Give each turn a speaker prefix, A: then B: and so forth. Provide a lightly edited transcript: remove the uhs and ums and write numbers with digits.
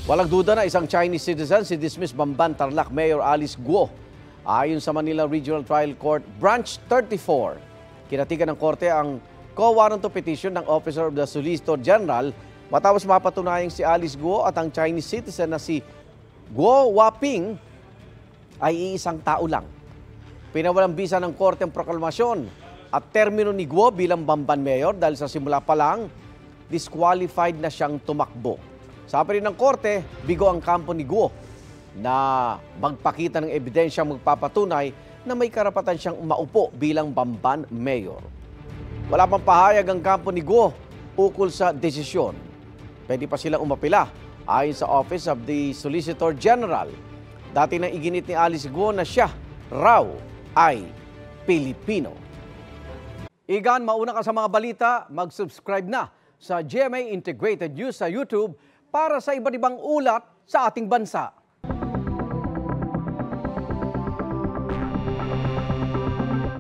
A: Walang duda na isang Chinese citizen si dismiss Bamban Tarlac Mayor Alice Guo. Ayon sa Manila Regional Trial Court Branch 34, kinatigan ng korte ang co-warrant of petition ng Officer of the Solicitor General matapos mapatunayang si Alice Guo at ang Chinese citizen na si Guo Waping ay iisang tao lang. Pinawalang bisa ng korte ang proklamasyon at termino ni Guo bilang Bamban Mayor dahil sa simula pa lang disqualified na siyang tumakbo. Sabi rin ng korte, bigo ang kampo ni Guo na magpakita ng ebidensyang magpapatunay na may karapatan siyang maupo bilang Bamban Mayor. Wala pang pahayag ang kampo ni Guo ukol sa desisyon. Pwede pa silang umapila ayon sa Office of the Solicitor General. Dati nang iginit ni Alice Guo na siya raw ay Pilipino. Igan, mauna ka sa mga balita, mag-subscribe na sa GMA Integrated News sa YouTube para sa iba't ibang ulat sa ating bansa.